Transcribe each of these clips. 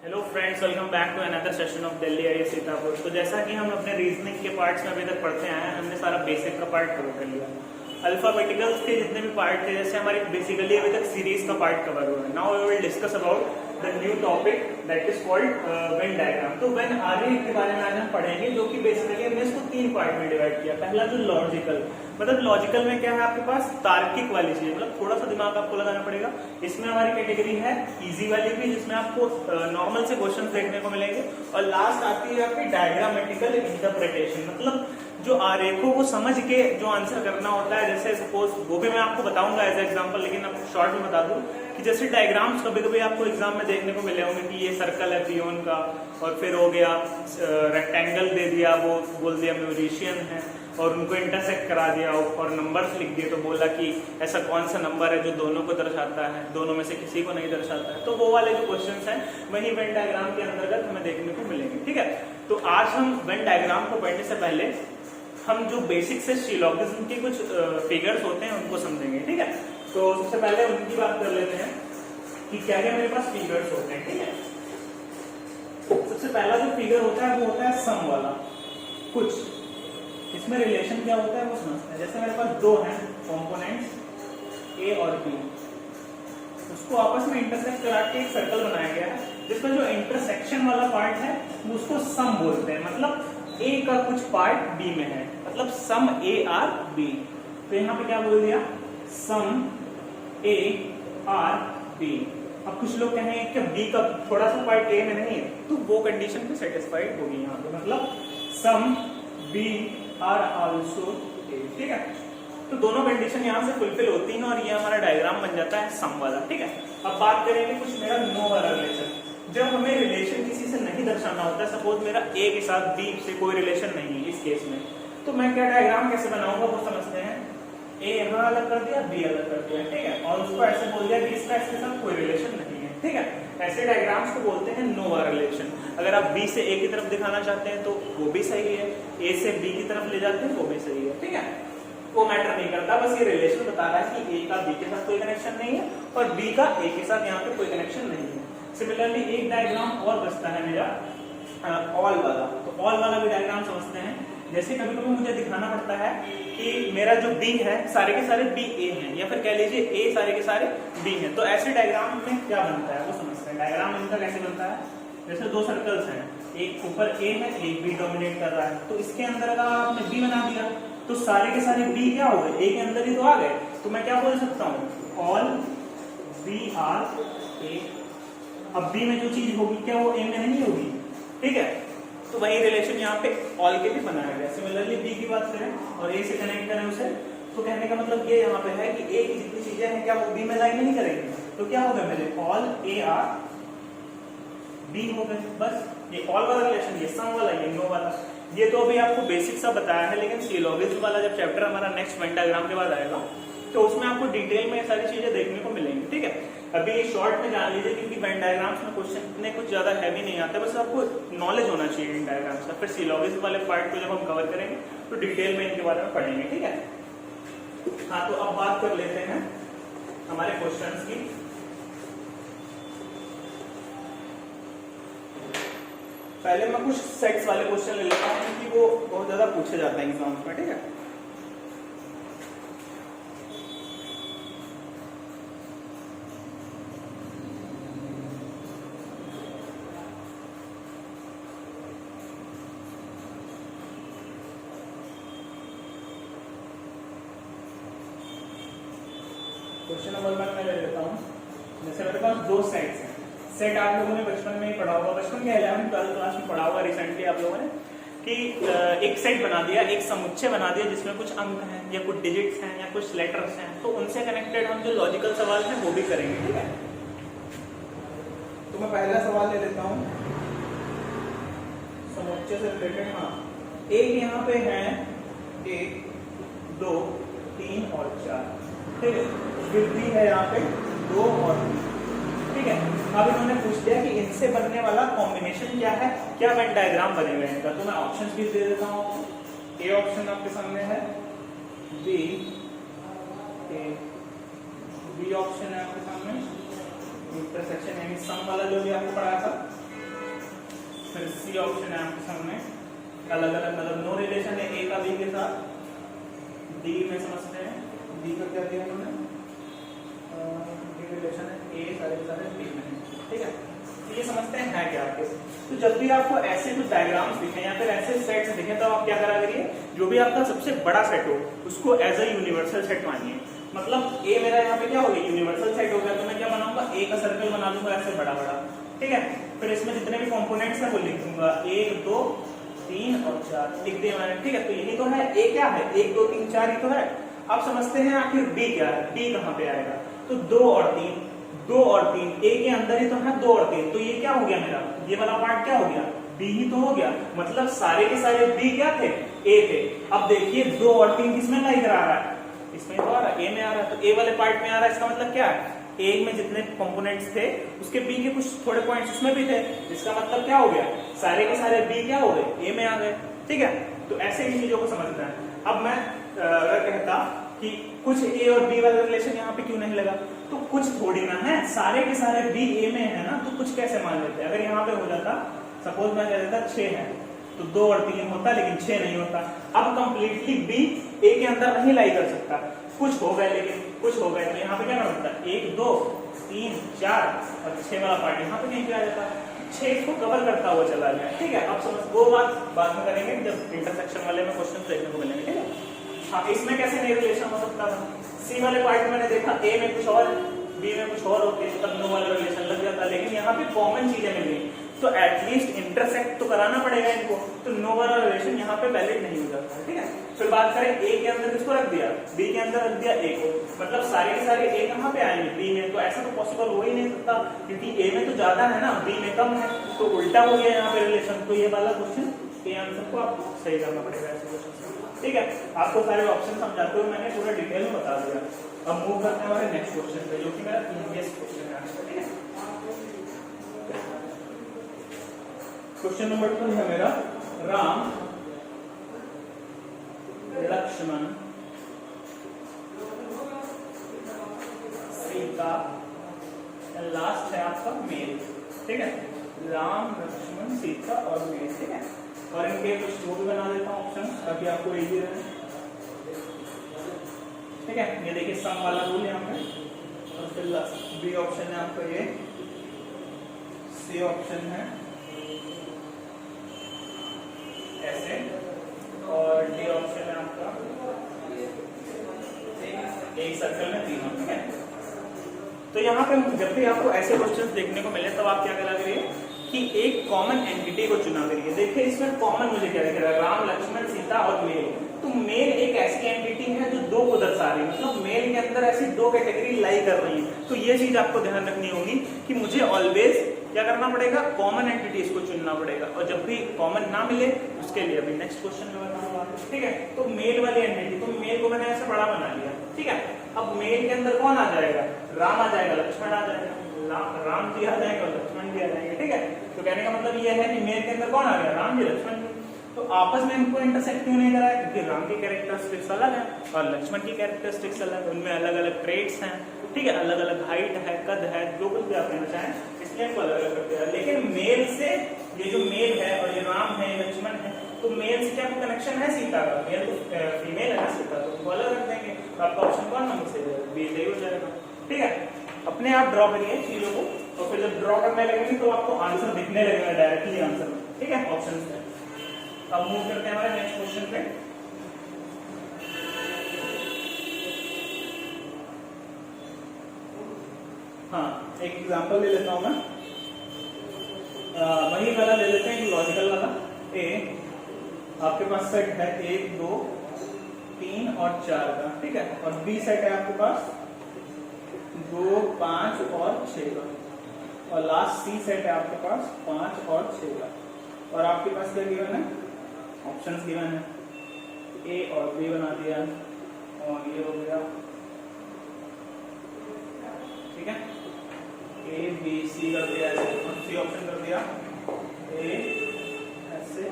Hello friends, welcome back to another session of Delhi IAS Sitapur. तो जैसा कि हम अपने रीजनिंग के पार्ट्स में अभी तक पढ़ते आए हैं, हमने सारा बेसिक का पार्ट कवर कर लिया। अल्फाबेटिकल्स के जितने भी पार्ट थे, जैसे हमारी बेसिकली अभी तक सीरीज का पार्ट कवर हुआ है। Now we will discuss about the new topic that is called Venn diagram. तो वेन आर्य के बारे में आज हम पढ़ेंगे, जो कि बेसिकली हमने इसको 3 पार्ट में डिवाइड किया। पहला जो लॉजिकल, मतलब लॉजिकल में क्या है आपके पास, तार्किक वाली चीज, मतलब थोड़ा सा दिमाग आपको लगाना पड़ेगा। इसमें हमारी कैटेगरी है इजी वाली भी, जिसमें आपको नॉर्मल से क्वेश्चन देखने को मिलेंगे। और लास्ट आती है आपकी डायग्रामेटिकल इंटरप्रिटेशन, मतलब जो आरेखों को समझ के जो आंसर करना होता है। जैसे सपोज, वो भी मैं आपको बताऊंगा एज एग्जांपल, लेकिन अब शॉर्ट में बता दूं कि जैसे डायग्राम्स कभी कभी आपको एग्जाम में देखने को मिले होंगे कि ये सर्कल है पियोन का, और फिर हो गया रेक्टेंगल दे दिया, वो बोल दिया म्यूजिशियन है, और उनको इंटरसेक्ट करा दिया और नंबर्स लिख दिए, तो बोला कि ऐसा कौन सा नंबर है जो दोनों को दर्शाता है, दोनों में से किसी को नहीं दर्शाता है। तो वो वाले जो क्वेश्चंस हैं वही वेन डायग्राम के अंतर्गत हमें देखने को मिलेंगे। ठीक है, तो आज हम वेन डायग्राम को पढ़ने से पहले हम जो बेसिक से सिलोगिज्म के कुछ फिगर्स होते हैं उनको समझेंगे। ठीक है, तो सबसे पहले उनकी बात कर लेते हैं कि क्या क्या मेरे पास फिगर्स होते हैं। ठीक है, सबसे पहला जो फिगर होता है वो होता है सम वाला। कुछ इसमें रिलेशन क्या होता है वो समझते हैं। जैसे मेरे पास दो हैं कंपोनेंट्स ए और बी, उसको आपस में इंटरसेक्ट करा के एक सर्कल बनाया गया है, जिसमें जो इंटरसेक्शन वाला पार्ट है वो उसको सम बोलते हैं। मतलब ए का कुछ पार्ट बी में है, मतलब सम ए आर बी। तो यहाँ पे क्या बोल दिया, सम ए आर बी। अब कुछ लोग कहेंगे कि बी का थोड़ा सा पार्ट ए में नहीं है, तो वो कंडीशन भी सेटिस्फाइड होगी यहाँ पे, मतलब some B are also A. ठीक है, तो दोनों कंडीशन यहाँ से फुलफिल होती हैं और ये हमारा डायग्राम बन जाता है सम वाला। ठीक है, अब बात करेंगे कुछ मेरा नो वाला रिलेशन। जब हमें रिलेशन किसी से नहीं दर्शाना होता है, सपोज मेरा ए के साथ बी से कोई रिलेशन नहीं है इस केस में, तो मैं क्या डायग्राम कैसे बनाऊंगा वो समझते हैं। ए यहाँ अलग कर दिया, बी अलग कर दिया, ठीक है, और उसको ऐसे बोल दिया कि इसका इसके साथ कोई रिलेशन नहीं है। ठीक है, ऐसे डायग्राम्स को बोलते हैं नो वाला रिलेशन। अगर आप बी से ए की तरफ दिखाना चाहते हैं तो वो भी सही है, ए से बी की तरफ ले जाते हैं वो भी सही है। ठीक है, वो मैटर नहीं करता, बस ये रिलेशन बता रहा है कि ए का बी के साथ कोई कनेक्शन नहीं है और बी का ए के साथ यहाँ पे कोई कनेक्शन नहीं है। सिमिलरली एक डायग्राम और बचता है मेरा ऑल वाला। तो ऑल वाला भी डायग्राम समझते हैं। जैसे कभी कभी मुझे दिखाना पड़ता है कि मेरा जो बी है सारे के सारे बी ए हैं, या फिर कह लीजिए ए सारे के सारे बी हैं, तो ऐसे डायग्राम में क्या बनता है वो समझते हैं। डायग्राम इनका कैसे बनता है, जैसे दो सर्कल्स हैं, एक ऊपर ए है, एक बी डोमिनेट कर रहा है, तो इसके अंदर का आपने बी बना दिया तो सारे के सारे बी क्या हो गए, ए के अंदर ही तो आ गए। तो मैं क्या बोल सकता हूँ, ऑल बी आर ए। अब बी में जो चीज होगी क्या वो ए में नहीं होगी। ठीक है, तो वही रिलेशन यहाँ पे ऑल के भी बनाया गया। सिमिलरली बी की बात करें और ए से कनेक्ट करें उसे, तो कहने का मतलब ये यहाँ पे है कि ए की जितनी चीजें हैं क्या वो बी में लाइन नहीं करेंगे। तो क्या होगा मेरे, ऑल ए आर बी हो गए। बस ये ऑल वाला रिलेशन, ये सम वाला, ये नो वाला। ये तो अभी आपको बेसिक सा बताया है, लेकिन सिलोगिज्म वाला जब चैप्टर हमारा नेक्स्ट वेन डायग्राम के बाद आएगा तो उसमें आपको डिटेल में ये सारी चीजें देखने को मिलेंगी। ठीक है, अभी ये शॉर्ट में जान लीजिए, क्योंकि वेन डायग्राम्स में क्वेश्चन इतने कुछ ज्यादा हैवी नहीं आते, बस आपको नॉलेज होना चाहिए इन डायग्राम्स का। फिर सिलोगिज्म वाले पार्ट को जब हम कवर करेंगे तो डिटेल में इनके बारे में पढ़ेंगे। ठीक है, हाँ, तो अब बात कर लेते हैं हमारे क्वेश्चन की। पहले मैं कुछ सेट्स वाले क्वेश्चन ले लेता हूँ, क्योंकि वो बहुत ज्यादा पूछे जाते हैं एग्जाम्स में। ठीक है, क्वेश्चन नंबर 1 मैं ले लेता हूँ। जैसे मेरे पास दो सेट्स हैं। सेट आप लोगों ने बचपन में ही पढ़ा होगा, बचपन के 11वीं 12वीं क्लास में पढ़ा होगा रिसेंटली आप लोगों ने, कि एक सेट बना दिया, एक समुच्चय बना दिया जिसमें कुछ अंक हैं या कुछ डिजिट्स हैं या कुछ लेटर्स हैं, तो उनसे कनेक्टेड हम जो लॉजिकल सवाल हैं वो भी करेंगे। ठीक है, तो मैं पहला सवाल ले लेता हूँ समुच्चय से रिलेटेड। हाँ, एक यहाँ पे है 1 2 3 और 4। ठीक है, वृद्धि है यहाँ पे 2 और 3। ठीक है, अब इन्होंने पूछ दिया कि इनसे बनने वाला कॉम्बिनेशन क्या है, क्या वेन डायग्राम बनेगा इनका। तो मैं ऑप्शंस भी दे देता हूँ। ए ऑप्शन आपके सामने है, बी ए, बी ऑप्शन है आपके सामने, इंटरसेक्शन यानी सम वाला जो भी आपको पढ़ाया था, फिर सी ऑप्शन है आपके सामने अलग अलग, मतलब नो रिलेशन है ए का बी के साथ। डी में समझते हैं, डी का क्या दिया उन्होंने, रिलेशन है ए सारे बी में, ठीक है। तो ये समझते हैं है क्या आपके। तो जब भी आपको ऐसे कुछ डायग्राम्स दिखें या फिर ऐसे सेट्स दिखें तो आप क्या करा करिए, जो भी आपका सबसे बड़ा सेट हो उसको एज अ यूनिवर्सल सेट मानिए। मतलब ए मेरा यहाँ पे क्या हो गया, यूनिवर्सल सेट हो गया, तो मैं क्या बनाऊंगा, ए का सर्कल बना दूंगा ऐसे बड़ा बड़ा, ठीक है। फिर इसमें जितने भी कंपोनेंट्स हैं वो लिख दूंगा 1 2 3 और 4 लिख दिया मैंने, ठीक है। तो यही तो है ए, क्या है 1 2 3 4 ही तो है। आप समझते हैं आखिर बी क्या है, बी कहाँ पे आएगा, तो 2 और 3, 2 और 3 ए के अंदर ही तो है 2 और 3, तो ये क्या हो गया मेरा, ये वाला पार्ट क्या हो गया, बी ही तो हो गया। मतलब सारे के सारे बी क्या थे, ए थे। अब देखिए 2 और 3 किसमें लाई करा रहा है, इसमें तो आ रहा है, ए में आ रहा है, तो ए वाले पार्ट में आ रहा है। इसका मतलब क्या है, ए में जितने कंपोनेंट्स थे उसके बी के कुछ थोड़े पॉइंट्स उसमें भी थे। इसका मतलब क्या हो गया, सारे के सारे बी क्या हो गए, ए में आ गए, ठीक है। तो ऐसे ही चीजों को समझना है। अब मैं अगर कहता कि कुछ ए और बी वाला रिलेशन यहाँ पे क्यों नहीं लगा, तो कुछ थोड़ी ना है, सारे के सारे बी ए में है ना, तो कुछ कैसे मान लेते हैं। अगर यहाँ पे हो जाता, सपोज मैं कह देता 6 है, तो 2 और 3 होता, लेकिन 6 नहीं होता। अब कंप्लीटली बी ए के अंदर नहीं लाई कर सकता, कुछ हो गए, लेकिन कुछ हो गए, तो यहाँ पे क्या करना पड़ता, 1 2 3 4 और 6 वाला पार्ट यहाँ पे कहीं पे आ जाता, 6 को कवर करता हुआ चला गया, ठीक है। अब समझ, वो बात बाद में करेंगे जब इंटरसेक्शन वाले में क्वेश्चन देखने को मिलेंगे, ठीक है। हाँ, इसमें कैसे नई रिलेशन हो सकता था, सी वाले पार्ट में मैंने देखा ए में कुछ और बी में कुछ और होते, तब नो वाला रिलेशन लग जाता, लेकिन यहाँ पे कॉमन चीजें मिल गई, तो एटलीस्ट इंटरसेक्ट तो कराना पड़ेगा इनको, तो नो वाला रिलेशन यहाँ पे वैलिड नहीं हो जाता, ठीक है। फिर बात करें ए के अंदर किसको रख दिया, बी के अंदर रख दिया ए को, मतलब सारे के सारे ए कहाँ पे आएंगे, बी में, तो ऐसा तो पॉसिबल हो ही नहीं सकता, क्योंकि ए में तो ज्यादा है ना, बी में कम है, तो उल्टा हो गया यहाँ पे रिलेशन। तो ये वाला क्वेश्चन के आंसर को आपको सही करना पड़ेगा ऐसे क्वेश्चन, ठीक है। आपको सारे ऑप्शन समझाते हुए मैंने पूरा डिटेल में बता दिया। अब मूव करते हैं हमारे नेक्स्ट क्वेश्चन पे, जो कि मेरा प्रीवियस क्वेश्चन है, ठीक है। क्वेश्चन नंबर 2 है मेरा, राम लक्ष्मण सीता, लास्ट है आपका मेल, ठीक है। राम लक्ष्मण सीता और मेल, ठीक है। और इनके कुछ वो भी बना देता हूँ ऑप्शन ताकि आपको इजी रहे, ठीक है। ये देखिए सम वाला रूल यहाँ पे, और फिर बी ऑप्शन है आपका ये, सी ऑप्शन है ऐसे, और डी ऑप्शन है आपका एक सर्कल में तीनों, ठीक है। तो यहाँ पे जब भी आपको ऐसे क्वेश्चंस देखने को मिले तब आप क्या करा करिए कि एक कॉमन एंटिटी को चुना करिए। देखिए इसमें कॉमन मुझे क्या दिख रहा है, राम लक्ष्मण सीता और मेल। तो मेल एक ऐसी एंटिटी है जो 2 को दर्शा रही है, मतलब मेल के अंदर ऐसी 2 कैटेगरी लाई कर रही है। तो ये चीज आपको ध्यान रखनी होगी कि मुझे ऑलवेज क्या करना पड़ेगा, कॉमन एंटिटीज को चुनना पड़ेगा, और जब भी कॉमन ना मिले उसके लिए अभी नेक्स्ट क्वेश्चन में बताऊंगा, ठीक है। तो मेल वाली एंटिटी, तो मेल को मैंने ऐसे बड़ा बना लिया, ठीक है। अब मेल के अंदर कौन आ जाएगा, राम आ जाएगा, लक्ष्मण आ जाएगा, राम जी आ जाएंगे और लक्ष्मण जी आ जाएंगे, ठीक है। तो कहने का मतलब ये है कि मेल के अंदर कौन आ गया, राम जी लक्ष्मण जी। तो आपस में इनको इंटरसेक्ट क्यों नहीं कराया, क्योंकि राम की कैरेक्टरिस्टिक्स अलग है और लक्ष्मण की कैरेक्टरिस्टिक्स अलग है, उनमें अलग अलग ट्रेट्स हैं, ठीक है, अलग अलग हाइट है, कद है, जो कुछ भी आप कहना चाहें, इसलिए इनको अलग अलग करते हैं। लेकिन मेल से, ये जो मेल है और ये राम है, लक्ष्मण है, तो मेल से क्या कनेक्शन है, सीता का, मेल तो फीमेल है ना सीता, तो उनको अलग रख देंगे। तो आपका ऑप्शन कौन नंबर से बी सही हो जाएगा, ठीक है। अपने आप ड्रॉ करिए चीजों को, और फिर जब ड्रॉ करने लगेंगे तो आपको आंसर दिखने लगेगा डायरेक्टली आंसर में, ठीक है, ऑप्शन से। अब मूव करते हैं हमारे नेक्स्ट क्वेश्चन पे। हाँ, एक एग्जांपल ले लेता हूं मैं, वही वाला ले लेते हैं, लॉजिकल वाला। ए आपके पास सेट है 1 2 3 और 4 का, ठीक है, और बी सेट है आपके पास 2 5 और 6 का, और लास्ट सी सेट है आपके पास 5 और 6 का, और आपके पास क्या गिवन है, ऑप्शंस गिवन है, ए और बी बना दिया, और ये हो गया, ठीक है, ए बी सी कर दिया, सी ऑप्शन कर दिया, ए ऐसे,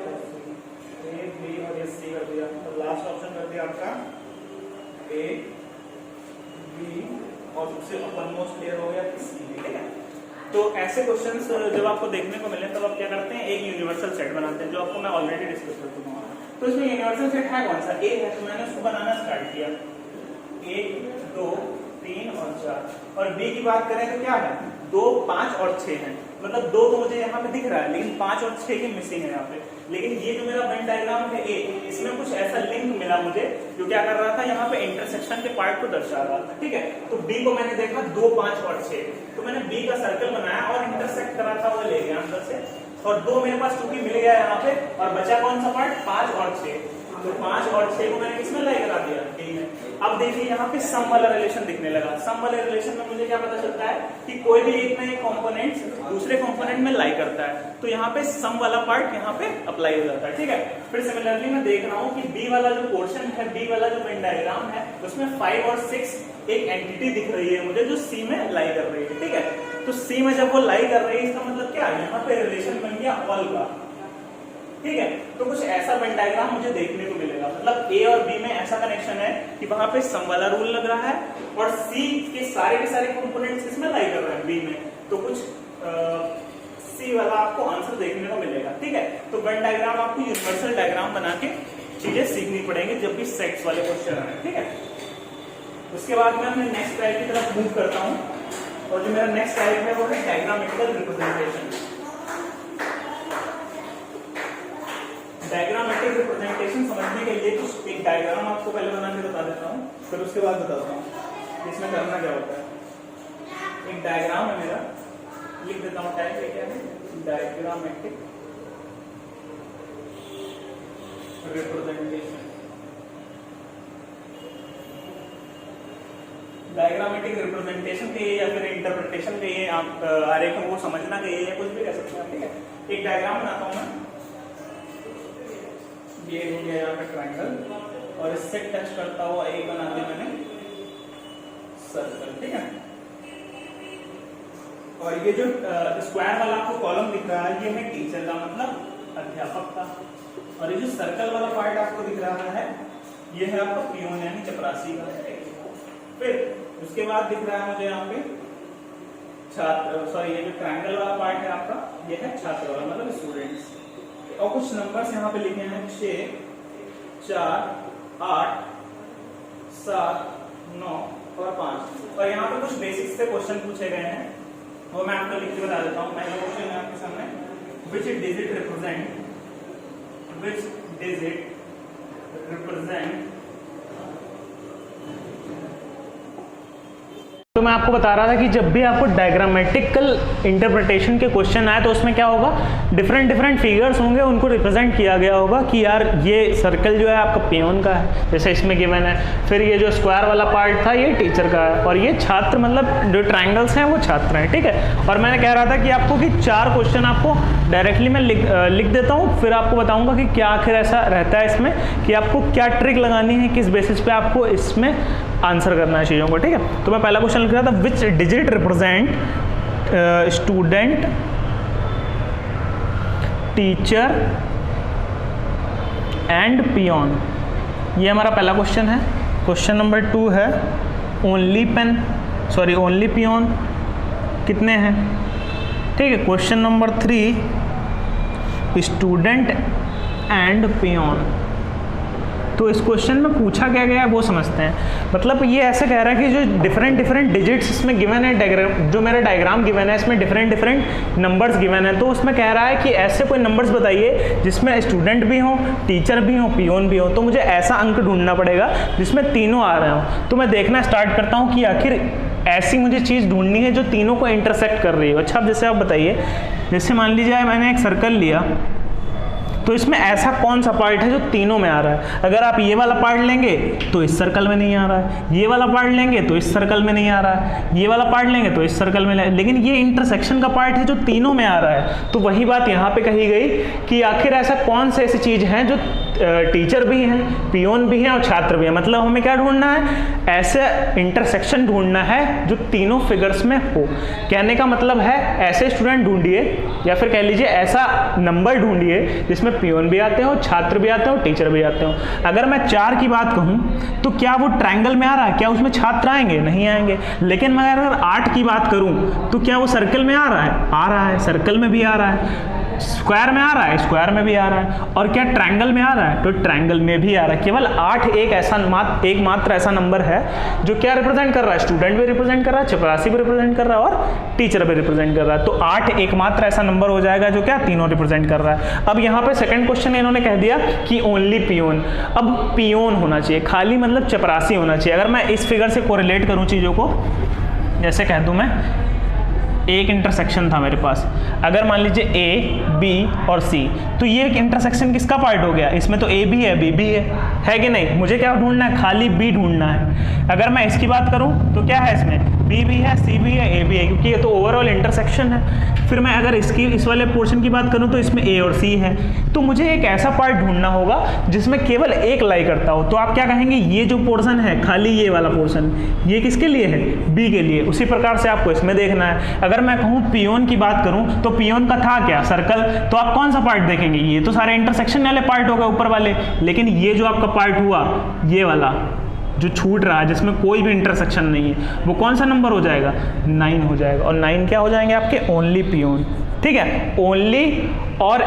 ए बी और ये सी कर दिया, और लास्ट ऑप्शन कर दिया आपका ए बी, और सबसे अपर मोस्ट क्लियर हो गया सी, ठीक है। तो ऐसे क्वेश्चंस जब आपको देखने को मिले तब आप क्या करते हैं, एक यूनिवर्सल सेट बनाते हैं, जो आपको मैं ऑलरेडी डिस्कस कर चुका हूँ। तो इसमें यूनिवर्सल सेट है कौन सा, ए है, तो मैंने उसको बनाना स्टार्ट किया, 1 2 3 और 4। और बी की बात करें तो क्या है, 2 5 और 6 है, मतलब 2 तो मुझे यहाँ पे दिख रहा है, लेकिन 5 और 6 की मिसिंग है यहाँ पे। लेकिन ये जो मेरा वेन डायग्राम है ए, इसमें कुछ ऐसा लिंक मिला मुझे जो क्या कर रहा था, यहाँ पे इंटरसेक्शन के पार्ट को दर्शा रहा था, ठीक है। तो बी को मैंने देखा 2 5 और 6, तो मैंने बी का सर्कल बनाया और इंटरसेक्ट करा था वो ले गया अंदर से, और 2 मेरे पास चूंकि मिल गया यहाँ पे, और बचा कौन सा पार्ट, 5 और 6। तो 5 और 6 को मैंने किसमें लाई करा दिया, डी में। अब देखिए यहाँ पे सम वाला रिलेशन दिखने लगा। सम वाले रिलेशन में मुझे क्या पता चलता है कि कोई भी एक ना एक कंपोनेंट दूसरे कंपोनेंट में लाई करता है, तो यहाँ पे सम वाला पार्ट यहाँ पे अप्लाई हो जाता है, ठीक है। फिर सिमिलरली मैं देख रहा हूँ कि बी वाला जो पोर्शन है, बी वाला जो वेन डायग्राम है, उसमें 5 और 6 एक एंटिटी दिख रही है मुझे, जो सी में लाई कर रही है, ठीक है। तो सी में जब वो लाई कर रही है, इसका मतलब क्या है, यहाँ पे रिलेशन बन गया ऑल का, ठीक है। तो कुछ ऐसा वेन डायग्राम मुझे देखने को मिलेगा, मतलब ए और बी में ऐसा कनेक्शन है कि वहां पे सम वाला रूल लग रहा है, और सी के सारे कंपोनेंट्स इसमें लाई कर रहे हैं बी में, तो कुछ सी वाला आपको आंसर देखने को मिलेगा, ठीक है। तो वेन डायग्राम आपको यूनिवर्सल डायग्राम बना के चीजें सीखनी पड़ेंगी जब भी सेट्स वाले क्वेश्चन आए, ठीक है। उसके बाद मैं अपने नेक्स्ट टाइप की तरफ मूव करता हूँ, और जो मेरा नेक्स्ट टाइप है वो है डायग्रामेटिकल रिप्रेजेंटेशन। डायग्रामेटिक रिप्रेजेंटेशन समझने के लिए कुछ एक डायग्राम आपको पहले बना के बता देता हूँ, फिर उसके बाद बताता हूँ इसमें करना क्या होता है। एक डायग्राम है मेरा, लिख देता हूँ टाइप, क्या है, डायग्रामेटिक रिप्रेजेंटेशन। डायग्रामेटिक रिप्रेजेंटेशन के या फिर इंटरप्रिटेशन के आप आरेख को समझना चाहिए या कुछ भी कह सकते हैं, ठीक है। एक डायग्राम बनाता हूँ मैं, ये हो गया यहाँ पे ट्रायंगल, और इससे टच करता हुआ एक बना दिया मैंने सर्कल, ठीक है। और ये जो स्क्वायर वाला आपको कॉलम दिख रहा है, ये है टीचर का, मतलब अध्यापक का, और ये जो सर्कल वाला पार्ट आपको दिख रहा है, ये है आपका पियोन यानी चपरासी का। फिर उसके बाद दिख रहा है मुझे यहाँ पे छात्र, सॉरी ये जो ट्रायंगल वाला पार्ट है आपका, ये है छात्र वाला, मतलब स्टूडेंट्स। और कुछ नंबर्स यहाँ पे लिखे हैं 6 4 8 7 9 और 5, और यहाँ पे कुछ बेसिक्स से क्वेश्चन पूछे गए हैं, वो मैं आपको लिख के बता देता हूँ। पहला क्वेश्चन है आपके सामने, विच डिजिट रिप्रेजेंट। तो मैं आपको बता रहा था कि जब भी आपको डायग्रामेटिकल इंटरप्रिटेशन के क्वेश्चन आए तो उसमें क्या होगा, डिफरेंट फिगर्स होंगे, उनको रिप्रेजेंट किया गया होगा कि यार ये सर्कल जो है आपका पियोन का है, जैसे इसमें गिवन है। फिर ये जो स्क्वायर वाला पार्ट था ये टीचर का है, और ये छात्र, मतलब जो ट्रायंगल्स हैं वो छात्र हैं, ठीक है। और मैंने कह रहा था कि आपको कि 4 क्वेश्चन आपको डायरेक्टली मैं लिख देता हूँ, फिर आपको बताऊंगा कि क्या आखिर ऐसा रहता है इसमें, कि आपको क्या ट्रिक लगानी है, किस बेसिस पे आपको इसमें आंसर करना है चीज़ों को, ठीक है। तो मैं पहला क्वेश्चन लिख रहा था, which digit represent student, teacher and peon. ये हमारा पहला क्वेश्चन है। क्वेश्चन नंबर 2 है ओनली पियोन, कितने हैं, ठीक है। Question number 3 student and peon. तो इस क्वेश्चन में पूछा क्या गया है वो समझते हैं। मतलब ये ऐसे कह रहा है कि जो डिफरेंट डिजिट्स इसमें गिवन है, डायग्राम जो मेरा डायग्राम गिवन है इसमें डिफरेंट नंबर्स गिवन है। तो उसमें कह रहा है कि ऐसे कोई नंबर्स बताइए जिसमें स्टूडेंट भी हो, टीचर भी हो, पियोन भी हो। तो मुझे ऐसा अंक ढूंढना पड़ेगा जिसमें तीनों आ रहे हो। तो मैं देखना स्टार्ट करता हूँ कि आखिर ऐसी मुझे चीज़ ढूंढनी है जो तीनों को इंटरसेक्ट कर रही हो। अच्छा, अब जैसे आप बताइए, जैसे मान लीजिए मैंने एक सर्कल लिया, तो इसमें ऐसा कौन सा पार्ट है जो तीनों में आ रहा है। अगर आप ये वाला पार्ट लेंगे तो इस सर्कल में नहीं आ रहा है, ये वाला पार्ट लेंगे तो इस सर्कल में नहीं आ रहा है, ये वाला पार्ट लेंगे तो इस सर्कल में, लेकिन ये इंटरसेक्शन का पार्ट है जो तीनों में आ रहा है। तो वही बात यहाँ पे कही गई कि आखिर ऐसा कौन सा ऐसी चीज़ है जो टीचर भी हैं, पियोन भी हैं और छात्र भी हैं। मतलब हमें क्या ढूंढना है, ऐसे इंटरसेक्शन ढूंढना है जो तीनों फिगर्स में हो। कहने का मतलब है ऐसे स्टूडेंट ढूंढिए या फिर कह लीजिए ऐसा नंबर ढूंढिए जिसमें पियोन भी आते हो, छात्र भी आते हो, टीचर भी आते हो। अगर मैं 4 की बात कहूँ तो क्या वो ट्रायंगल में आ रहा है, क्या उसमें छात्र आएंगे, नहीं आएंगे। लेकिन मैं अगर 8 की बात करूँ तो क्या वो सर्कल में आ रहा है, सर्कल में भी आ रहा है, स्क्वायर में आ रहा है, स्क्वायर में भी आ रहा है, और क्या ट्रायंगल में आ रहा है, तो ट्रायंगल में भी आ रहा है। केवल 8 एक मात्र ऐसा नंबर है जो क्या रिप्रेजेंट कर रहा है, स्टूडेंट भी रिप्रेजेंट कर रहा है, चपरासी भी रिप्रेजेंट कर रहा है और टीचर भी रिप्रेजेंट कर रहा है। तो 8 एकमात्र ऐसा नंबर हो जाएगा जो क्या तीनों रिप्रेजेंट कर रहा है। अब यहाँ पे सेकंड क्वेश्चन इन्होंने कह दिया कि ओनली पियोन। अब पियोन होना चाहिए, खाली मतलब चपरासी होना चाहिए। अगर मैं इस फिगर से कोरिलेट करूँ चीज़ों को, जैसे कह दूँ मैं एक इंटरसेक्शन था मेरे पास, अगर मान लीजिए ए, बी और सी, तो ये एक इंटरसेक्शन किसका पार्ट हो गया, इसमें तो ए भी है, बी भी है कि नहीं। मुझे क्या ढूंढना है, खाली बी ढूंढना है। अगर मैं इसकी बात करूं तो क्या है, इसमें बी भी है, सी भी है, ए भी है, क्योंकि ये तो ओवरऑल इंटरसेक्शन है। फिर मैं अगर इस वाले पोर्शन की बात करूं तो इसमें ए और सी है। तो मुझे एक ऐसा पार्ट ढूंढना होगा जिसमें केवल एक लाई करता हो। तो आप क्या कहेंगे, ये जो पोर्शन है, खाली ये वाला पोर्शन, ये किसके लिए है, बी के लिए। उसी प्रकार से आपको इसमें देखना है। अगर मैं कहूँ पियोन की बात करूँ तो पियोन का था क्या, सर्कल, तो आप कौन सा पार्ट देखेंगे, ये तो सारे इंटरसेक्शन वाले पार्ट हो गए ऊपर वाले। लेकिन ये जो आपका पार्ट हुआ, ये वाला जो छूट रहा है जिसमें कोई भी इंटरसेक्शन नहीं है, वो कौन सा नंबर हो जाएगा, 9 हो जाएगा। और 9 क्या हो जाएंगे आपके, ओनली पियोन। ठीक है, ओनली। और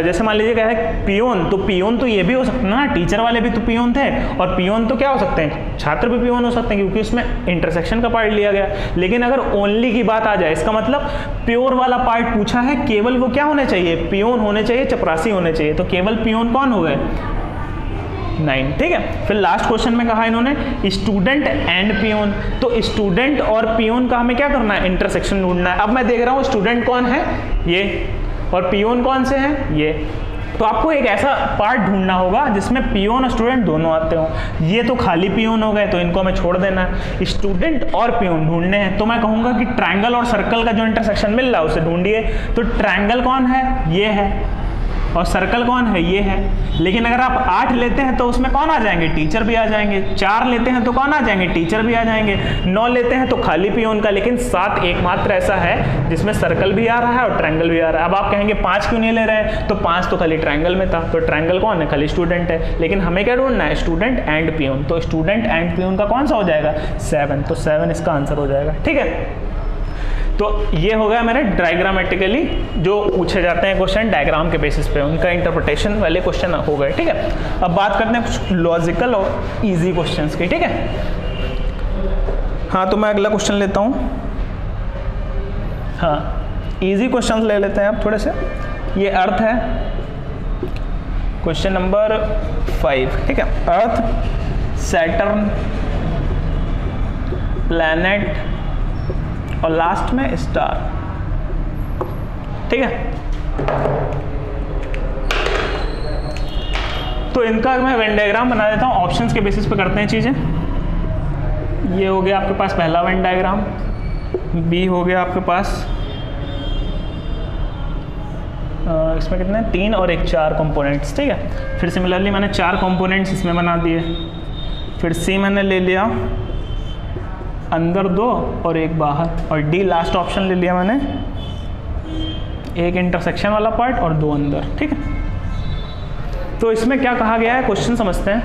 जैसे मान लीजिए क्या है पियोन, तो पियोन तो ये भी हो सकता है ना, टीचर वाले भी तो पियोन थे, और पियोन तो क्या हो सकते हैं, छात्र भी पियोन हो सकते हैं, क्योंकि उसमें इंटरसेक्शन का पार्ट लिया गया। लेकिन अगर ओनली की बात आ जाए, इसका मतलब प्योर वाला पार्ट पूछा है, केवल वो क्या होने चाहिए, पियोन होने चाहिए, चपरासी होने चाहिए। तो केवल पियोन कौन हो गए, 9। ठीक है, फिर लास्ट क्वेश्चन में कहा इन्होंने स्टूडेंट एंड पियोन। तो स्टूडेंट और पियोन का हमें क्या करना है, इंटरसेक्शन ढूंढना है। अब मैं देख रहा हूँ स्टूडेंट कौन है, ये, और पियोन कौन से हैं, ये। तो आपको एक ऐसा पार्ट ढूंढना होगा जिसमें पियोन और स्टूडेंट दोनों आते हो। ये तो खाली पियोन हो गए, तो इनको हमें छोड़ देना है। स्टूडेंट और पियोन ढूंढने हैं, तो मैं कहूँगा कि ट्रायंगल और सर्कल का जो इंटरसेक्शन मिल रहा है उसे ढूंढिए। तो ट्रायंगल कौन है, ये है, और सर्कल कौन है, ये है। लेकिन अगर आप 8 लेते हैं तो उसमें कौन आ जाएंगे, टीचर भी आ जाएंगे। 4 लेते हैं तो कौन आ जाएंगे, टीचर भी आ जाएंगे। 9 लेते हैं तो खाली पियोन का। लेकिन 7 एकमात्र ऐसा है जिसमें सर्कल भी आ रहा है और ट्रायंगल भी आ रहा है। अब आप कहेंगे 5 क्यों नहीं ले रहे हैं, तो 5 तो खाली ट्रायंगल में था, तो ट्रायंगल कौन है, खाली स्टूडेंट है। लेकिन हमें क्या ढूंढना है, स्टूडेंट एंड पियोन। तो स्टूडेंट एंड पियोन का कौन सा हो जाएगा, 7। तो 7 इसका आंसर हो जाएगा। ठीक है, तो ये हो गया मेरे डायग्रामेटिकली जो पूछे जाते हैं क्वेश्चन, डायग्राम के बेसिस पे उनका इंटरप्रिटेशन वाले क्वेश्चन हो गए। ठीक है, अब बात करते हैं कुछ लॉजिकल और इजी क्वेश्चंस की। ठीक है, हाँ, तो मैं अगला क्वेश्चन लेता हूँ। हाँ, इजी क्वेश्चंस ले लेते हैं आप थोड़े से। ये अर्थ है, क्वेश्चन नंबर 5। ठीक है, अर्थ, सैटर्न, प्लैनेट और लास्ट में स्टार। ठीक है, तो इनका मैं वेन डायग्राम बना देता हूँ, ऑप्शंस के बेसिस पे करते हैं चीज़ें। ये हो गया आपके पास पहला वेन डायग्राम, बी हो गया आपके पास, इसमें कितने 3 और एक 4 कंपोनेंट्स। ठीक है, फिर सिमिलरली मैंने 4 कंपोनेंट्स इसमें बना दिए। फिर सी मैंने ले लिया, अंदर 2 और एक बाहर, और डी लास्ट ऑप्शन ले लिया मैंने, एक इंटरसेक्शन वाला पार्ट और 2 अंदर। ठीक है, तो इसमें क्या कहा गया है, क्वेश्चन समझते हैं।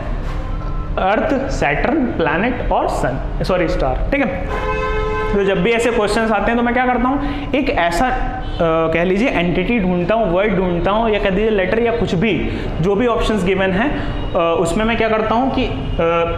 अर्थ, सैटर्न, प्लैनेट और सन, सॉरी स्टार। ठीक है, तो जब भी ऐसे क्वेश्चंस आते हैं तो मैं क्या करता हूँ, एक ऐसा कह लीजिए एंटिटी ढूंढता हूँ, वर्ड ढूंढता हूँ, या कह दीजिए लेटर या कुछ भी, जो भी ऑप्शंस गिवन हैं उसमें मैं क्या करता हूँ कि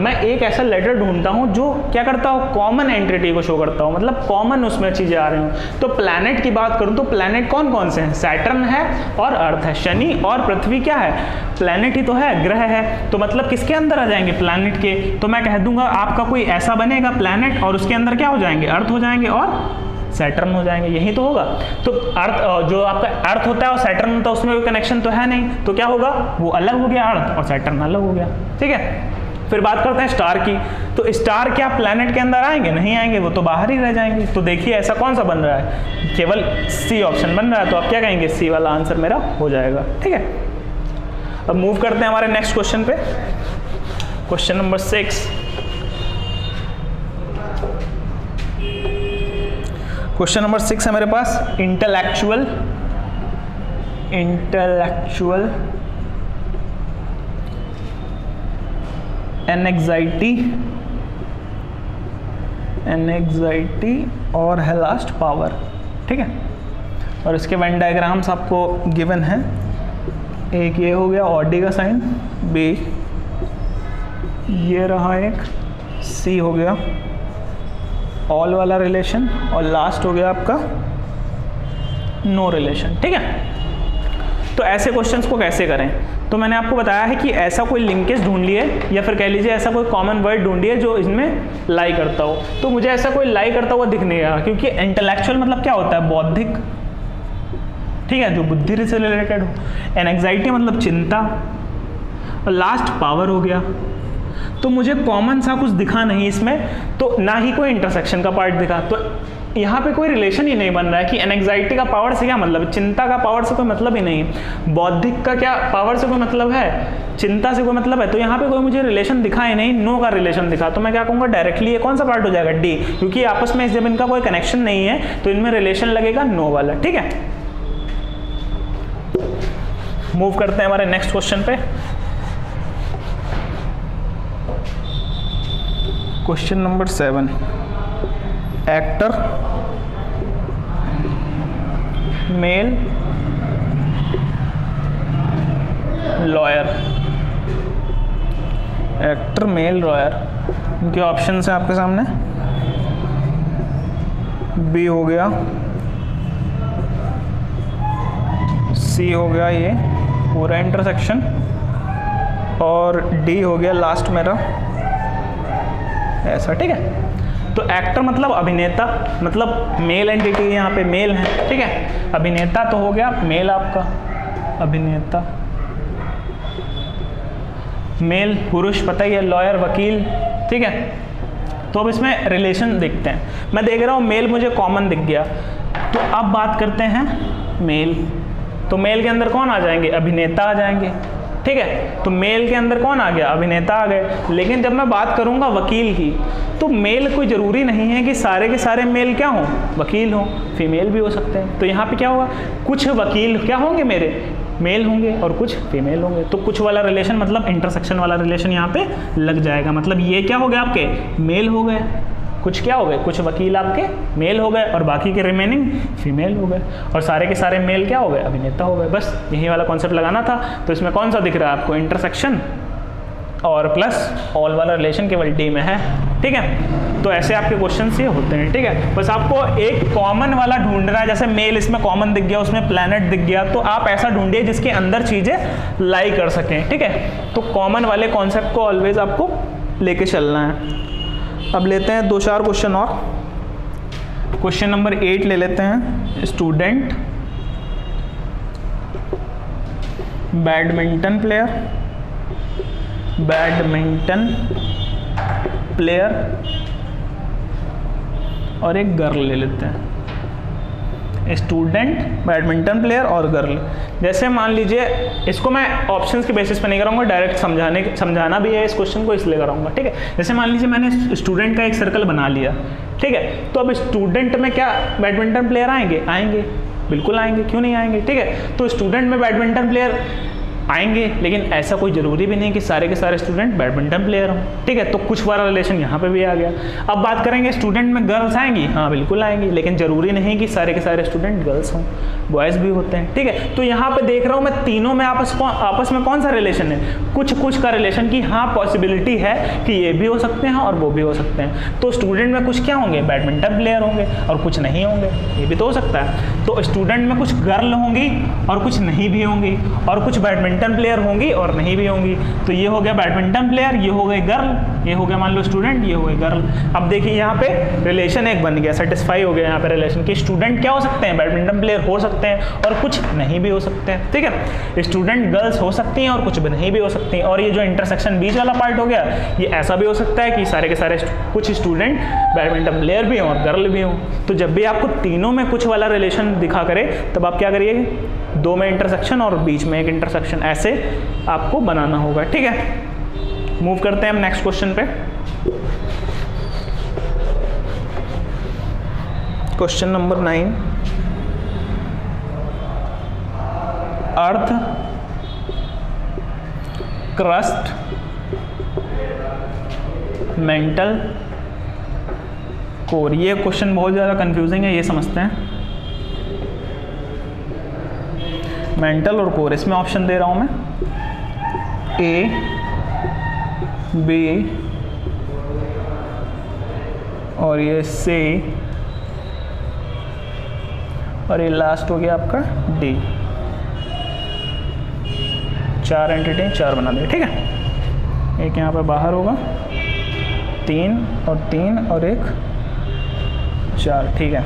मैं एक ऐसा लेटर ढूंढता हूँ जो क्या करता हूँ, कॉमन एंटिटी को शो करता हूँ, मतलब कॉमन उसमें चीज़ें आ रही हूँ। तो प्लैनेट की बात करूँ तो प्लैनेट कौन कौन से हैं, सैटर्न है और अर्थ है। शनि और पृथ्वी क्या है, प्लैनेट ही तो है, ग्रह है। तो मतलब किसके अंदर आ जाएंगे, प्लैनेट के। तो मैं कह दूंगा आपका कोई ऐसा बनेगा प्लैनेट, और उसके अंदर क्या हो जाएंगे, अर्थ हो जाएंगे और सैटर्न हो जाएंगे, यही तो होगा। तो अर्थ जो आपका अर्थ होता है और सैटर्न होता है उसमें कोई कनेक्शन तो है नहीं, तो क्या होगा, वो अलग हो गया, अर्थ और सैटर्न अलग हो गया। ठीक है, फिर बात करते हैं स्टार की। तो स्टार क्या प्लैनेट के अंदर आएंगे, नहीं आएंगे, वो तो बाहर ही रह जाएंगे। तो देखिए ऐसा कौन सा बन रहा है, केवल सी ऑप्शन बन रहा है। तो आप क्या कहेंगे, सी वाला आंसर मेरा हो जाएगा। ठीक है, अब मूव करते हैं हमारे नेक्स्ट क्वेश्चन पे। Question number 6। क्वेश्चन नंबर 6 है मेरे पास इंटेलेक्चुअल एनेक्साइटी और हेलास्ट पावर। ठीक है, और इसके वेन डायग्राम्स आपको गिवन है। एक ये हो गया ऑडी का साइन, बी ये रहा, एक सी हो गया ऑल वाला रिलेशन, और लास्ट हो गया आपका नो रिलेशन। ठीक है, तो ऐसे क्वेश्चंस को कैसे करें, तो मैंने आपको बताया है कि ऐसा कोई लिंकेज ढूंढ लिए या फिर कह लीजिए ऐसा कोई कॉमन वर्ड ढूंढिए जो इसमें लाई करता हो। तो मुझे ऐसा कोई लाई करता हुआ दिख नहीं रहा, क्योंकि इंटेलेक्चुअल मतलब क्या होता है, बौद्धिक। ठीक है, जो बुद्धि से रिलेटेड हो। एनेक्साइटी मतलब चिंता, और लास्ट पावर हो गया। तो मुझे कॉमन सा कुछ दिखा नहीं इसमें, तो ना ही कोई इंटरसेक्शन का पार्ट दिखा, तो यहाँ पे कोई रिलेशन ही नहीं बन रहा है कि एनेक्साइटी का पावर से क्या मतलब है, चिंता का पावर से कोई मतलब ही नहीं, बौद्धिक का क्या पावर से कोई मतलब है, चिंता से कोई मतलब है। तो यहाँ पे कोई मुझे रिलेशन दिखा ही नहीं, नो का रिलेशन दिखा। तो मैं क्या कहूँगा, डायरेक्टली ये कौन सा पार्ट हो जाएगा, डी, क्योंकि आपस में जब इनका कोई कनेक्शन नहीं है तो इनमें रिलेशन लगेगा नो वाला। ठीक है, मूव करते हैं हमारे नेक्स्ट क्वेश्चन पे। Question number 7। Actor, male, lawyer. Actor, male, lawyer, इनके ऑप्शंस हैं आपके सामने। बी हो गया, सी हो गया ये पूरा इंटरसेक्शन, और डी हो गया लास्ट मेरा ऐसा। ठीक है, तो एक्टर मतलब अभिनेता, मतलब मेल एंटिटी यहाँ पे मेल है। ठीक है, अभिनेता तो हो गया मेल आपका, अभिनेता मेल, पुरुष पता ही है, लॉयर वकील। ठीक है, तो अब इसमें रिलेशन देखते हैं। मैं देख रहा हूँ मेल मुझे कॉमन दिख गया, तो अब बात करते हैं मेल। तो मेल के अंदर कौन आ जाएंगे, अभिनेता आ जाएंगे। ठीक है, तो मेल के अंदर कौन आ गया, अभिनेता आ गए। लेकिन जब मैं बात करूंगा वकील की, तो मेल कोई ज़रूरी नहीं है कि सारे के सारे मेल क्या हों, वकील हों, फीमेल भी हो सकते हैं। तो यहाँ पे क्या होगा, कुछ वकील क्या होंगे मेरे, मेल होंगे, और कुछ फीमेल होंगे। तो कुछ वाला रिलेशन मतलब इंटरसेक्शन वाला रिलेशन यहाँ पे लग जाएगा। मतलब ये क्या हो गया, आपके मेल हो गए, कुछ क्या हो गए, कुछ वकील आपके मेल हो गए, और बाकी के रिमेनिंग फीमेल हो गए, और सारे के सारे मेल क्या हो गए, अभिनेता हो गए। बस यही वाला कॉन्सेप्ट लगाना था। तो इसमें कौन सा दिख रहा है आपको, इंटरसेक्शन और प्लस ऑल वाला रिलेशन केवल डी में है। ठीक है, तो ऐसे आपके क्वेश्चन ये होते हैं। ठीक है, बस आपको एक कॉमन वाला ढूंढना है। जैसे मेल इसमें कॉमन दिख गया, उसमें प्लैनेट दिख गया, तो आप ऐसा ढूंढिए जिसके अंदर चीज़ें लाई कर सकें। ठीक है, तो कॉमन वाले कॉन्सेप्ट को ऑलवेज आपको लेके चलना है। अब लेते हैं 2-4 क्वेश्चन और। क्वेश्चन नंबर 8 ले लेते हैं। स्टूडेंट, बैडमिंटन प्लेयर, और एक गर्ल ले लेते हैं। स्टूडेंट, बैडमिंटन प्लेयर और गर्ल। जैसे मान लीजिए, इसको मैं ऑप्शंस के बेसिस पे नहीं कराऊंगा, डायरेक्ट समझाना भी है इस क्वेश्चन को, इसलिए कराऊंगा। ठीक है, जैसे मान लीजिए मैंने स्टूडेंट का एक सर्कल बना लिया। ठीक है, तो अब स्टूडेंट में क्या बैडमिंटन प्लेयर आएंगे, आएंगे, बिल्कुल आएंगे, क्यों नहीं आएंगे। ठीक है, तो स्टूडेंट में बैडमिंटन प्लेयर आएंगे, लेकिन ऐसा कोई ज़रूरी भी नहीं कि सारे के सारे स्टूडेंट बैडमिंटन प्लेयर हों। ठीक है, तो कुछ वाला रिलेशन यहाँ पे भी आ गया। अब बात करेंगे स्टूडेंट में गर्ल्स आएंगी, हाँ बिल्कुल आएंगी, लेकिन ज़रूरी नहीं कि सारे के सारे स्टूडेंट गर्ल्स हों, बॉयज़ भी होते हैं। ठीक है, तो यहाँ पे देख रहा हूँ मैं तीनों में आपस में कौन सा रिलेशन है, कुछ का रिलेशन की हाँ पॉसिबिलिटी है कि ये भी हो सकते हैं और वो भी हो सकते हैं। तो स्टूडेंट में कुछ क्या होंगे, बैडमिंटन प्लेयर होंगे, और कुछ नहीं होंगे, ये भी तो हो सकता है। तो स्टूडेंट में कुछ गर्ल होंगी और कुछ नहीं भी होंगी, और कुछ बैडमिंटन प्लेयर होंगी और नहीं भी होंगी। तो ये हो गया बैडमिंटन प्लेयर, ये हो गए गर्ल, ये हो गया मान लो स्टूडेंट, ये हो गया गर्ल। अब देखिए यहाँ पे रिलेशन एक बन गया, सेटिस्फाई हो गया यहाँ पे रिलेशन कि स्टूडेंट क्या हो सकते हैं, बैडमिंटन प्लेयर हो सकते हैं और कुछ नहीं भी हो सकते हैं, ठीक है। स्टूडेंट गर्ल्स हो सकती हैं और कुछ भी नहीं भी हो सकती हैं। और ये जो इंटरसेक्शन बीच वाला पार्ट हो गया, ये ऐसा भी हो सकता है कि सारे के सारे कुछ स्टूडेंट बैडमिंटन प्लेयर भी हों और गर्ल भी हों। तो जब भी आपको तीनों में कुछ वाला रिलेशन दिखा करे तब आप क्या करिए, दो में इंटरसेक्शन और बीच में एक इंटरसेक्शन, ऐसे आपको बनाना होगा, ठीक है। मूव करते हैं हम नेक्स्ट क्वेश्चन पे। क्वेश्चन नंबर 9, अर्थ, क्रस्ट, मेंटल, कोर। ये क्वेश्चन बहुत ज़्यादा कंफ्यूजिंग है, ये समझते हैं। मेंटल और कोर, इसमें ऑप्शन दे रहा हूँ मैं, ए, बी और ये सी और ये लास्ट हो गया आपका डी। 4 एंटिटी 4 बना दिए, ठीक है। एक यहाँ पे बाहर होगा, 3 और 3 और एक 4, ठीक है,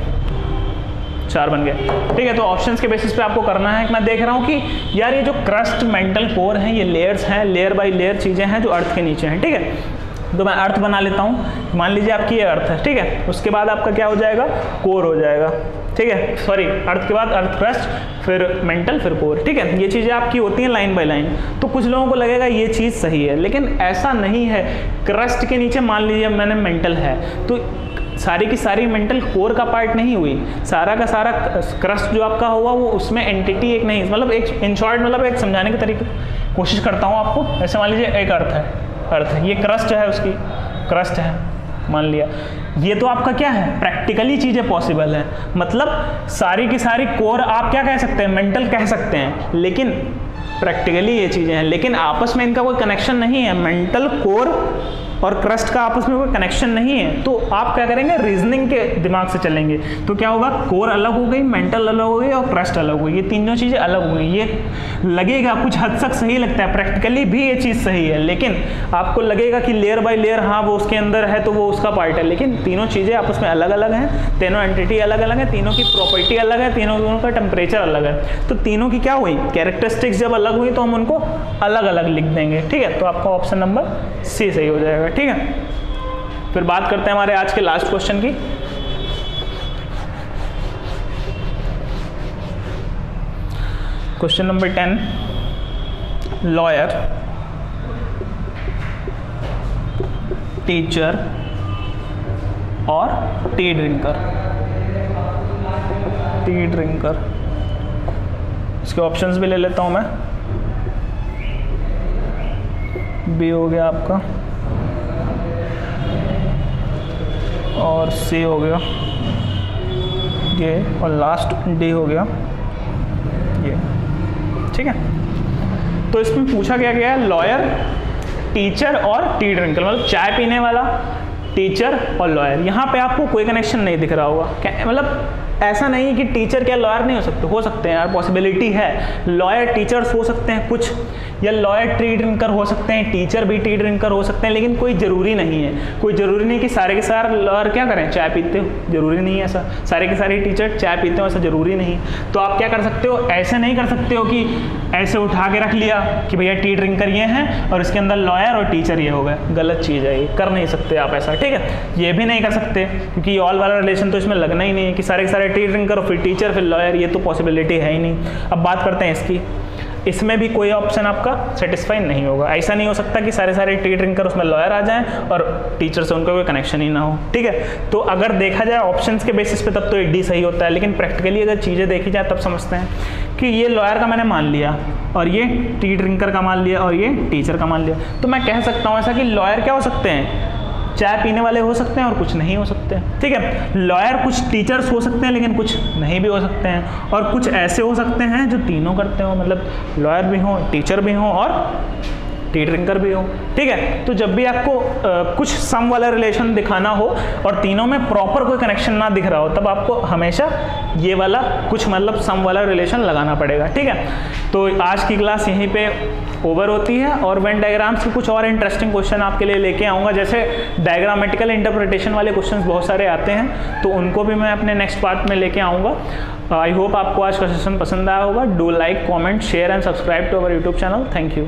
4 बन गए, ठीक है। तो ऑप्शंस के बेसिस पे आपको करना है। मैं देख रहा हूँ कि यार ये जो क्रस्ट, मेंटल, कोर हैं, ये लेयर्स हैं, लेयर बाय लेयर चीज़ें हैं जो अर्थ के नीचे हैं, ठीक है। तो मैं अर्थ बना लेता हूँ। मान लीजिए आपकी ये अर्थ है, ठीक है। उसके बाद आपका क्या हो जाएगा, कोर हो जाएगा, ठीक है। सॉरी, अर्थ के बाद अर्थ, क्रस्ट, फिर मेंटल, फिर कोर, ठीक है। ये चीज़ें आपकी होती हैं लाइन बाय लाइन। तो कुछ लोगों को लगेगा ये चीज़ सही है, लेकिन ऐसा नहीं है। क्रस्ट के नीचे मान लीजिए मैंने मेंटल है, तो सारी की सारी मेंटल कोर का पार्ट नहीं हुई, सारा का सारा क्रस्ट जो आपका हुआ वो उसमें एंटिटी एक नहीं, मतलब एक इन शॉर्ट, मतलब एक समझाने के तरीके कोशिश करता हूँ आपको। ऐसे मान लीजिए एक अर्थ है, अर्थ है, ये क्रस्ट है, उसकी क्रस्ट है मान लिया। ये तो आपका क्या है, प्रैक्टिकली चीज़ें पॉसिबल है, मतलब सारी की सारी कोर आप क्या कह सकते हैं, मेंटल कह सकते हैं, लेकिन प्रैक्टिकली ये चीज़ें हैं, लेकिन आपस में इनका कोई कनेक्शन नहीं है। मेंटल, कोर और क्रस्ट का आपस में कोई कनेक्शन नहीं है। तो आप क्या करेंगे, रीजनिंग के दिमाग से चलेंगे। तो क्या होगा, कोर अलग हो गई, मेंटल अलग हो गई और क्रस्ट अलग हो गई, ये तीनों चीज़ें अलग हो गई। ये लगेगा कुछ हद तक सही लगता है, प्रैक्टिकली भी ये चीज़ सही है, लेकिन आपको लगेगा कि लेयर बाय लेयर हाँ वो उसके अंदर है तो वो उसका पार्ट है, लेकिन तीनों चीज़ें आपस में अलग अलग हैं, तीनों एंटिटी अलग अलग है, तीनों की प्रॉपर्टी अलग है, तीनों का टेम्परेचर अलग है। तो तीनों की क्या हुई, कैरेक्टरिस्टिक्स जब अलग हुई तो हम उनको अलग अलग लिख देंगे, ठीक है। तो आपका ऑप्शन नंबर सी सही हो जाएगा, ठीक है। फिर बात करते हैं हमारे आज के लास्ट क्वेश्चन की। क्वेश्चन नंबर 10, लॉयर, टीचर और टी ड्रिंकर। टी ड्रिंकर, इसके ऑप्शंस भी ले लेता हूं मैं। बी हो गया आपका और सी हो गया ये, और लास्ट डी हो गया ये, ठीक है। तो इसमें पूछा क्या गया है, लॉयर, टीचर और टी ड्रिंकर, मतलब चाय पीने वाला, टीचर और लॉयर। यहाँ पे आपको कोई कनेक्शन नहीं दिख रहा होगा, क्या मतलब ऐसा नहीं है कि टीचर क्या लॉयर नहीं हो सकते हैं यार, पॉसिबिलिटी है। लॉयर टीचर्स हो सकते हैं कुछ, या लॉयर टी ड्रिंकर हो सकते हैं, टीचर भी टी ड्रिंकर हो सकते हैं, लेकिन कोई ज़रूरी नहीं है। कोई ज़रूरी नहीं कि सारे के सारे लॉयर क्या करें, चाय पीते हो, ज़रूरी नहीं है ऐसा। सारे के सारे टीचर चाय पीते हो, ऐसा ज़रूरी नहीं। तो आप क्या कर सकते हो, ऐसे नहीं कर सकते हो कि ऐसे उठा के रख लिया कि भैया टी ड्रिंकर ये हैं और इसके अंदर लॉयर और टीचर ये हो गए, गलत चीज़ है, ये कर नहीं सकते आप ऐसा, ठीक है। ये भी नहीं कर सकते क्योंकि ऑल वाला रिलेशन तो इसमें लगना ही नहीं है कि सारे के सारे टी ड्रिंकर और फिर टीचर फिर लॉयर, ये तो पॉसिबिलिटी है ही नहीं। अब बात करते हैं इसकी, इसमें भी कोई ऑप्शन आपका सेटिस्फाई नहीं होगा। ऐसा नहीं हो सकता कि सारे सारे टी ड्रिंकर उसमें लॉयर आ जाएं और टीचर से उनका कोई कनेक्शन ही ना हो, ठीक है। तो अगर देखा जाए ऑप्शंस के बेसिस पे तब तो डी सही होता है, लेकिन प्रैक्टिकली अगर चीज़ें देखी जाए तब समझते हैं कि ये लॉयर का मैंने मान लिया और ये टी ड्रिंकर का मान लिया और ये टीचर का मान लिया। तो मैं कह सकता हूँ ऐसा कि लॉयर क्या हो सकते हैं, चाय पीने वाले हो सकते हैं और कुछ नहीं हो सकते हैं, ठीक है। लॉयर कुछ टीचर्स हो सकते हैं लेकिन कुछ नहीं भी हो सकते हैं, और कुछ ऐसे हो सकते हैं जो तीनों करते हो, मतलब लॉयर भी हो, टीचर भी हो और टी-ट्रिंकर भी हो, ठीक है। तो जब भी आपको कुछ सम वाला रिलेशन दिखाना हो और तीनों में प्रॉपर कोई कनेक्शन ना दिख रहा हो, तब आपको हमेशा ये वाला कुछ मतलब सम वाला रिलेशन लगाना पड़ेगा, ठीक है। तो आज की क्लास यहीं पे ओवर होती है और वेन डायग्राम्स के कुछ और इंटरेस्टिंग क्वेश्चन आपके लिए लेके आऊँगा। जैसे डायग्रामेटिकल इंटरप्रिटेशन वाले क्वेश्चन बहुत सारे आते हैं, तो उनको भी मैं अपने नेक्स्ट पार्ट में लेके आऊँगा। आई होप आपको आज का सेशन पसंद आया होगा। Do like, comment, share and subscribe to our YouTube channel. Thank you.